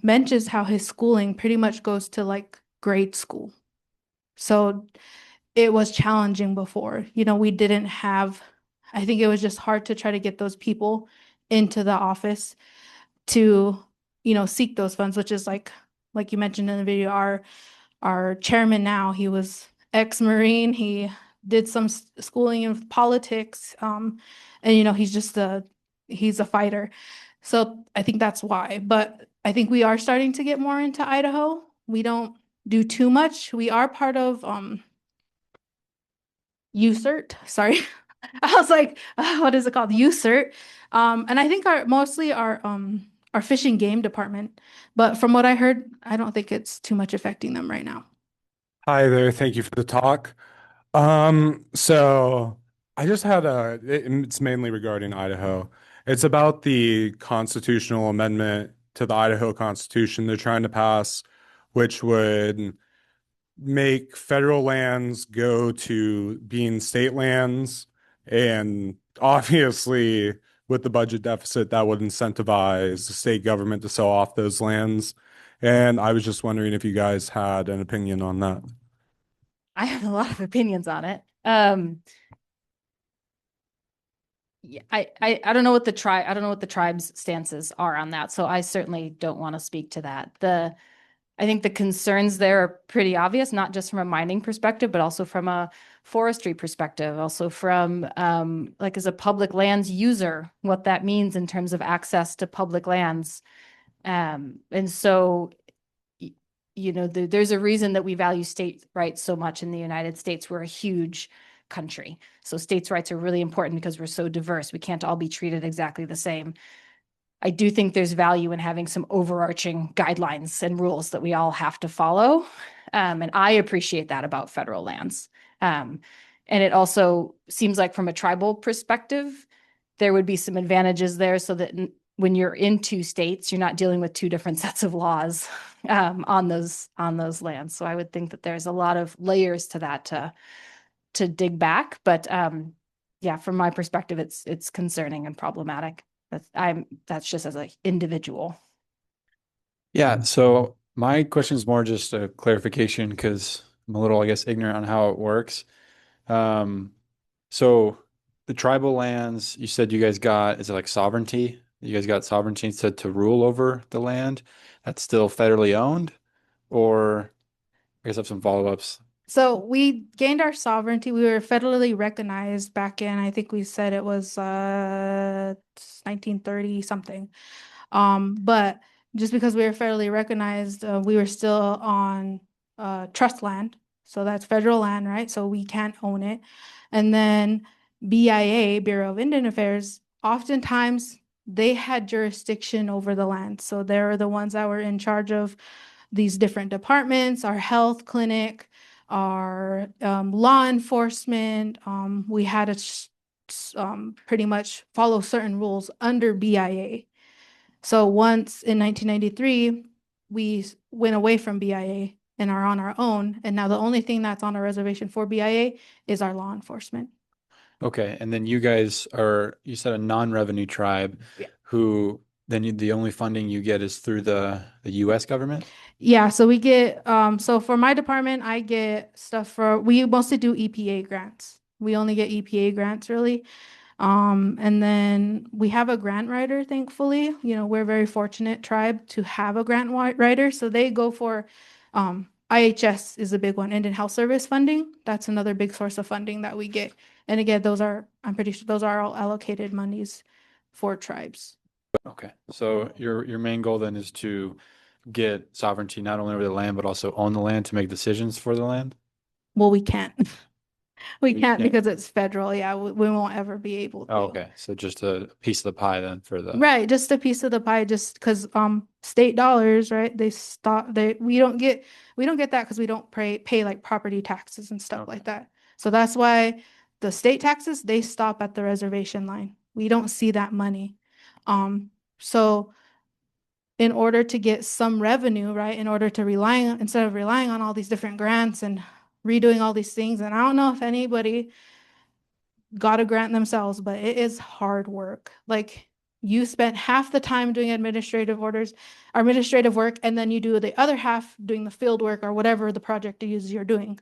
mentions how his schooling pretty much goes to like grade school. So it was challenging before. You know, we didn't have, I think it was just hard to try to get those people into the office to, you know, seek those funds, which is like you mentioned in the video, our chairman now, he was ex-Marine, he did some schooling in politics, and you know, he's a fighter. So I think that's why. But I think we are starting to get more into Idaho. We don't do too much. We are part of USERT. Sorry. I was like, what is it called? USERT. And I think mostly our fishing game department. But from what I heard, I don't think it's too much affecting them right now. Hi there, thank you for the talk. So I just had it's mainly regarding Idaho. It's about the constitutional amendment to the Idaho Constitution they're trying to pass, which would make federal lands go to being state lands. And obviously, with the budget deficit, that would incentivize the state government to sell off those lands. And I was just wondering if you guys had an opinion on that. I have a lot of opinions on it. Yeah, I don't know what the tribe's stances are on that, so I certainly don't want to speak to that. I think the concerns there are pretty obvious, not just from a mining perspective, but also from a forestry perspective, also from like as a public lands user, what that means in terms of access to public lands. And so, you know, there's a reason that we value state rights so much in the United States. We're a huge country. So states' rights are really important because we're so diverse. We can't all be treated exactly the same. I do think there's value in having some overarching guidelines and rules that we all have to follow. And I appreciate that about federal lands. And it also seems like from a tribal perspective, there would be some advantages there so that when you're in two states, you're not dealing with two different sets of laws on those lands. So I would think that there's a lot of layers to that to dig back. But yeah, from my perspective, it's concerning and problematic. That's just as an individual. Yeah, so my question is more just a clarification because I'm a little, I guess, ignorant on how it works. So the tribal lands, you said you guys got, is it like sovereignty? You guys got sovereignty instead to rule over the land that's still federally owned? Or I guess I have some follow-ups. So we gained our sovereignty. We were federally recognized back in, I think we said it was 1930 something. But just because we were federally recognized, we were still on trust land. So that's federal land, right? So we can't own it. And then BIA, Bureau of Indian Affairs, oftentimes they had jurisdiction over the land. So they're the ones that were in charge of these different departments, our health clinic, our law enforcement. We had to pretty much follow certain rules under BIA. So once in 1993, we went away from BIA and are on our own. And now the only thing that's on our reservation for BIA is our law enforcement. Okay, and then you guys are, you said a non-revenue tribe Yeah. who then the only funding you get is through the US government? Yeah, so we get, so for my department, I get stuff we mostly do EPA grants. We only get EPA grants really. And then we have a grant writer, thankfully. You know, we're a very fortunate tribe to have a grant writer. So they go for IHS is a big one, Indian Health Service funding. That's another big source of funding that we get. And again, I'm pretty sure those are all allocated monies for tribes. Okay, so your main goal then is to get sovereignty not only over the land, but also own the land to make decisions for the land? Well, we can't. We You can't can't. because it's federal. Yeah, we won't ever be able to. Oh, okay, so just a piece of the pie then for the. Right, just a piece of the pie, just because state dollars, right? We don't get that because we don't pay like property taxes and stuff Okay. like that. So that's why the state taxes, they stop at the reservation line. We don't see that money. So in order to get some revenue, right, instead of relying on all these different grants and redoing all these things, and I don't know if anybody got a grant themselves, but it is hard work. Like you spent half the time doing administrative work, and then you do the other half doing the field work or whatever the project is you're doing.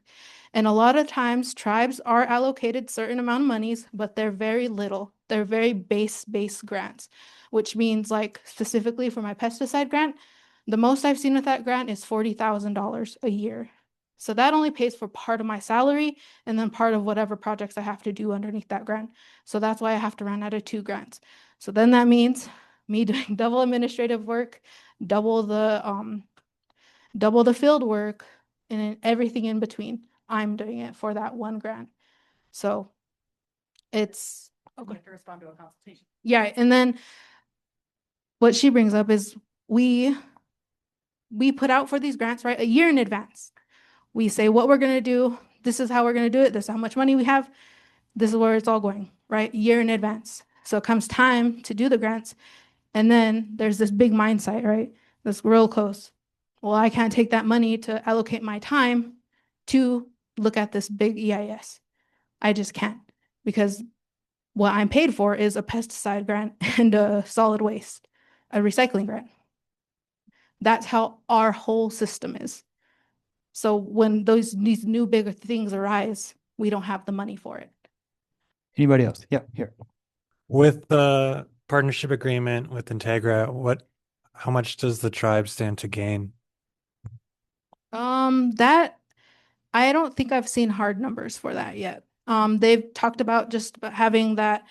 And a lot of times tribes are allocated certain amount of monies, but they're very little. They're very base grants, which means like specifically for my pesticide grant, the most I've seen with that grant is $40,000 a year. So that only pays for part of my salary and then part of whatever projects I have to do underneath that grant. So that's why I have to run out of 2 grants. So then that means me doing double administrative work, double the field work, and then everything in between. I'm doing it for that 1 grant. So it's okay. To respond to a consultation. Yeah, and then what she brings up is we put out for these grants, right, a year in advance. We say what we're going to do. This is how we're going to do it. This is how much money we have. This is where it's all going, right? Year in advance. So it comes time to do the grants. And then there's this big mindset, right? This real close. Well, I can't take that money to allocate my time to look at this big EIS. I just can't, because what I'm paid for is a pesticide grant and a solid waste, a recycling grant. That's how our whole system is. So when these new bigger things arise, we don't have the money for it. Anybody else? Yeah, here. With the partnership agreement with Integra, how much does the tribe stand to gain? That I don't think I've seen hard numbers for that yet. They've talked about just about having that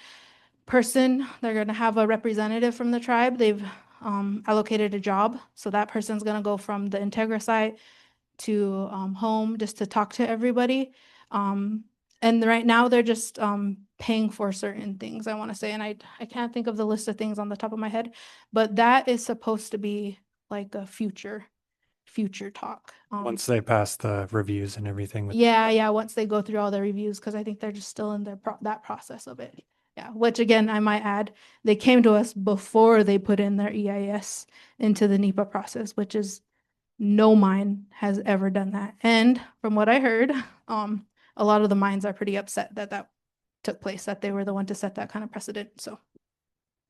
person. They're going to have a representative from the tribe. They've allocated a job, so that person's going to go from the Integra site to home just to talk to everybody. And right now they're just paying for certain things, I want to say. And I can't think of the list of things on the top of my head, but that is supposed to be like a future talk. Once they pass the reviews and everything with Yeah, once they go through all the reviews, because I think they're just still in that process of it. Yeah, which again, I might add, they came to us before they put in their EIS into the NEPA process, which is no mine has ever done that. And from what I heard, a lot of the mines are pretty upset that that took place, that they were the one to set that kind of precedent. So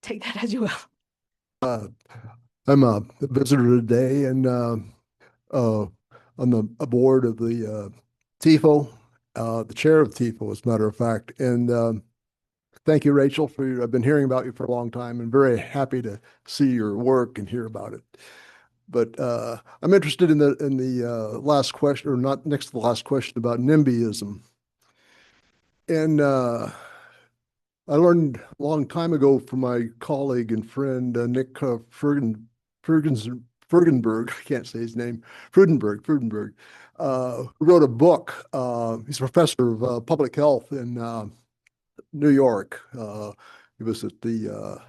take that as you will. I'm a visitor today, and I'm a board of the TIFO, the chair of TIFO, as a matter of fact. And thank you, Rachel, for I've been hearing about you for a long time, and very happy to see your work and hear about it. But I'm interested in the last question, or not next to the last question, about NIMBYism. And I learned a long time ago from my colleague and friend Nick Fergenberg. I can't say his name. Frudenberg, who wrote a book. He's a professor of public health in New York. He was at the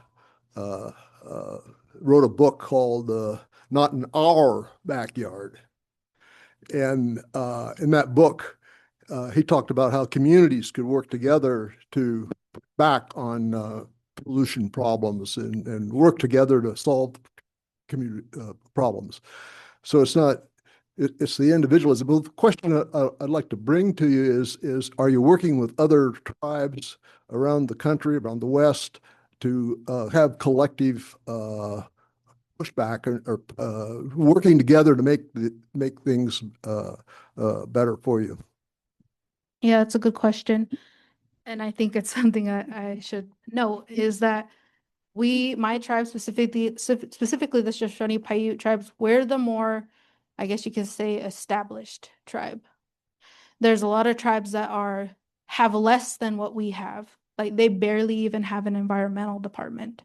wrote a book called "Not in Our Backyard," and in that book, he talked about how communities could work together to back on pollution problems and work together to solve community problems. So it's not, it's the individualism. But the question I'd like to bring to you is are you working with other tribes around the country, around the West, to have collective pushback or working together to make things better for you? Yeah, it's a good question. And I think it's something I should know is that my tribe specifically the Shoshone-Paiute tribes, we're the more, I guess you could say, established tribe. There's a lot of tribes that have less than what we have. Like they barely even have an environmental department.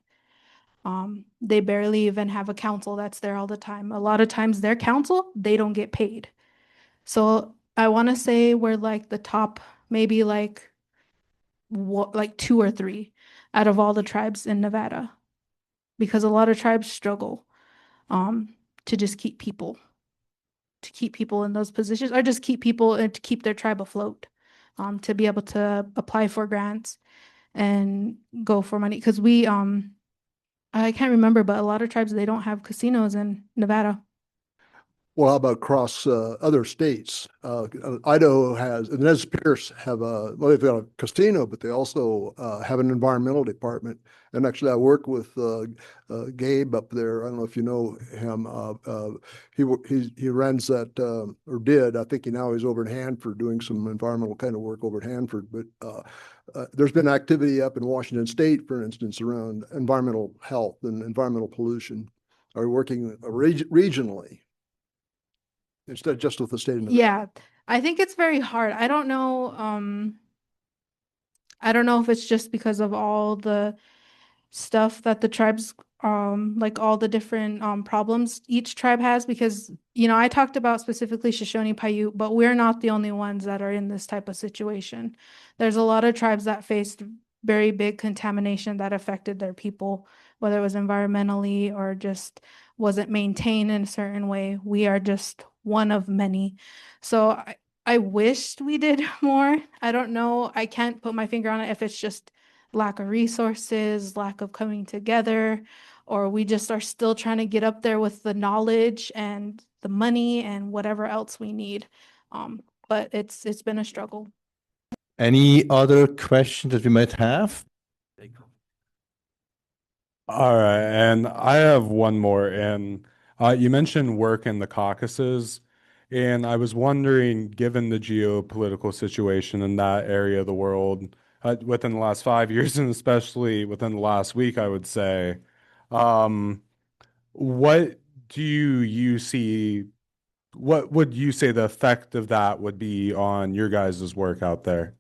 They barely even have a council that's there all the time. A lot of times their council, they don't get paid. So I want to say we're like the top, maybe like 2 or 3 out of all the tribes in Nevada, because a lot of tribes struggle to just keep people in those positions, or just keep people and to keep their tribe afloat, to be able to apply for grants and go for money. Because I can't remember, but a lot of tribes, they don't have casinos in Nevada. Well, how about across other states? Idaho has, and Nez Perce have they've got a casino, but they also have an environmental department. And actually, I work with Gabe up there. I don't know if you know him. He runs that, or did. I think he's over in Hanford doing some environmental kind of work over at Hanford. But there's been activity up in Washington State, for instance, around environmental health and environmental pollution. Are working regionally instead of just with the state of Nevada? Yeah, I think it's very hard. I don't know. I don't know if it's just because of all the stuff that the tribes, like all the different problems each tribe has, because I talked about specifically Shoshone-Paiute, but we're not the only ones that are in this type of situation. There's a lot of tribes that faced very big contamination that affected their people, whether it was environmentally or just wasn't maintained in a certain way. We are just one of many. So I wished we did more. I don't know. I can't put my finger on it if it's just lack of resources, lack of coming together, or we just are still trying to get up there with the knowledge and the money and whatever else we need. But it's been a struggle. Any other questions that we might have? All right, and I have one more. And you mentioned work in the Caucasus, and I was wondering, given the geopolitical situation in that area of the world, within the last 5 years, and especially within the last week, I would say, what do you see? What would you say the effect of that would be on your guys' work out there?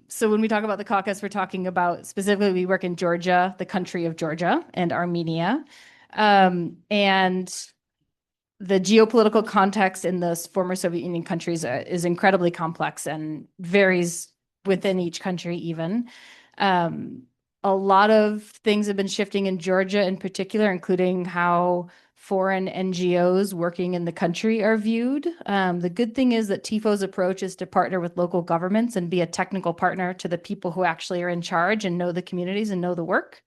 So when we talk about the caucus, we're talking about specifically, we work in Georgia, the country of Georgia, and Armenia. And the geopolitical context in the former Soviet Union countries is incredibly complex and varies within each country even. A lot of things have been shifting in Georgia in particular, including how foreign NGOs working in the country are viewed. The good thing is that TIFO's approach is to partner with local governments and be a technical partner to the people who actually are in charge and know the communities and know the work.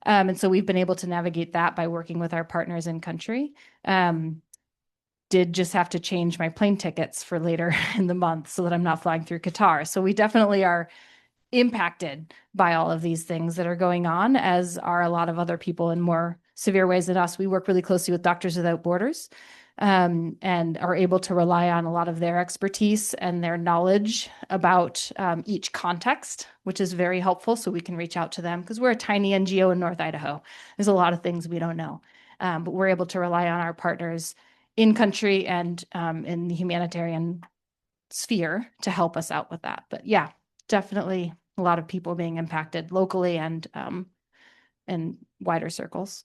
And so we've been able to navigate that by working with our partners in country. Did just have to change my plane tickets for later in the month so that I'm not flying through Qatar. So we definitely are impacted by all of these things that are going on, as are a lot of other people in more severe ways than us. We work really closely with Doctors Without Borders, and are able to rely on a lot of their expertise and their knowledge about each context, which is very helpful. So we can reach out to them because we're a tiny NGO in North Idaho. There's a lot of things we don't know, but we're able to rely on our partners in country and in the humanitarian sphere to help us out with that. But yeah, definitely a lot of people being impacted locally and in wider circles.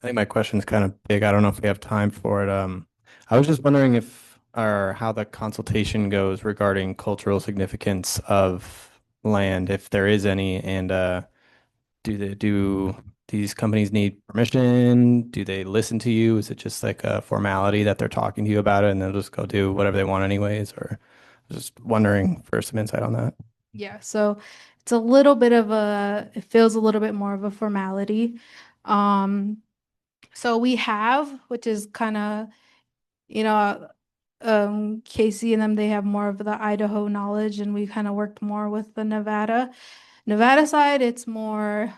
I think my question is kind of big. I don't know if we have time for it. I was just wondering if or how the consultation goes regarding cultural significance of land, if there is any, and do these companies need permission? Do they listen to you? Is it just like a formality that they're talking to you about it and they'll just go do whatever they want anyways? Or just wondering for some insight on that. Yeah, so it's a little bit of it feels a little bit more of a formality. So we have, which is kind of, Casey and them, they have more of the Idaho knowledge, and we kind of worked more with the Nevada side. It's more,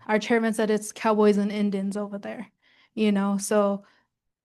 our chairman said it's cowboys and Indians over there, so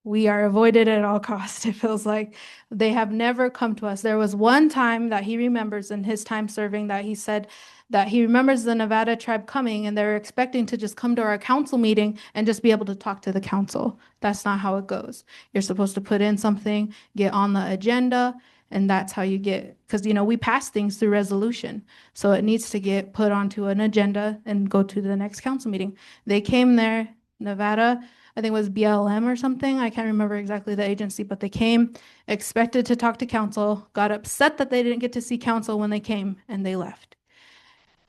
we are avoided at all costs. It feels like they have never come to us. There was one time that he remembers in his time serving that he said that he remembers the Nevada tribe coming and they're expecting to just come to our council meeting and just be able to talk to the council. That's not how it goes. You're supposed to put in something, get on the agenda, and that's how you get, because, we pass things through resolution. So it needs to get put onto an agenda and go to the next council meeting. They came there, Nevada, I think it was BLM or something. I can't remember exactly the agency, but they came, expected to talk to council, got upset that they didn't get to see council when they came, and they left.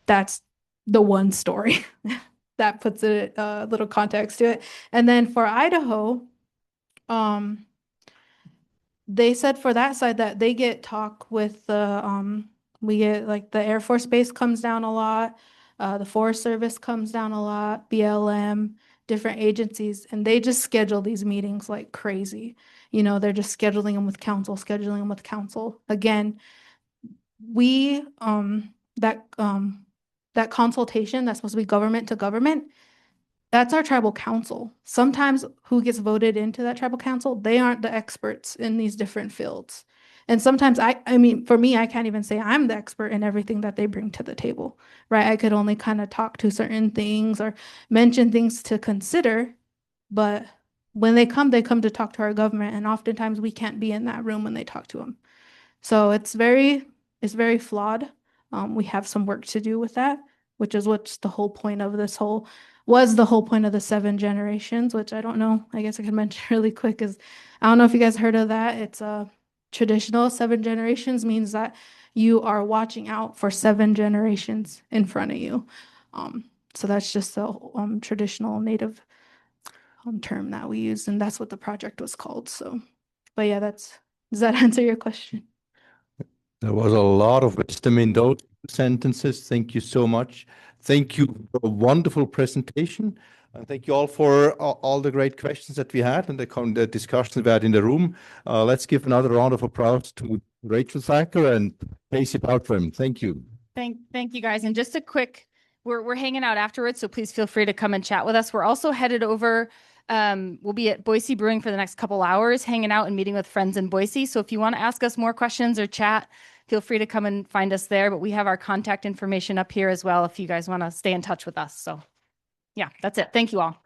That's the one story that puts a little context to it. And then for Idaho, they said for that side that they get talk with we get like the Air Force Base comes down a lot, the Forest Service comes down a lot, BLM, different agencies, and they just schedule these meetings like crazy. They're just scheduling them with council. Again, we that consultation that's supposed to be government to government, that's our tribal council. Sometimes who gets voted into that tribal council, they aren't the experts in these different fields. And sometimes I mean, for me, I can't even say I'm the expert in everything that they bring to the table, right? I could only kind of talk to certain things or mention things to consider, but when they come to talk to our government, and oftentimes we can't be in that room when they talk to them. So it's very flawed. We have some work to do with that, which is what's the whole point of this was the whole point of the 7 generations, which I don't know. I guess I can mention really quick is, I don't know if you guys heard of that. It's a traditional 7 generations means that you are watching out for 7 generations in front of you. So that's just the traditional Native term that we use, and that's what the project was called. So, but yeah, does that answer your question? There was a lot of wisdom in those sentences. Thank you so much. Thank you for a wonderful presentation. And thank you all for all the great questions that we had and the discussions we had in the room. Let's give another round of applause to Rachel Thacker and Casey Bartram. Thank you. Thank you guys. And just a quick, we're hanging out afterwards, so please feel free to come and chat with us. We're also headed over. We'll be at Boise Brewing for the next couple hours, hanging out and meeting with friends in Boise. So if you want to ask us more questions or chat, feel free to come and find us there. But we have our contact information up here as well if you guys want to stay in touch with us. So yeah, that's it. Thank you all.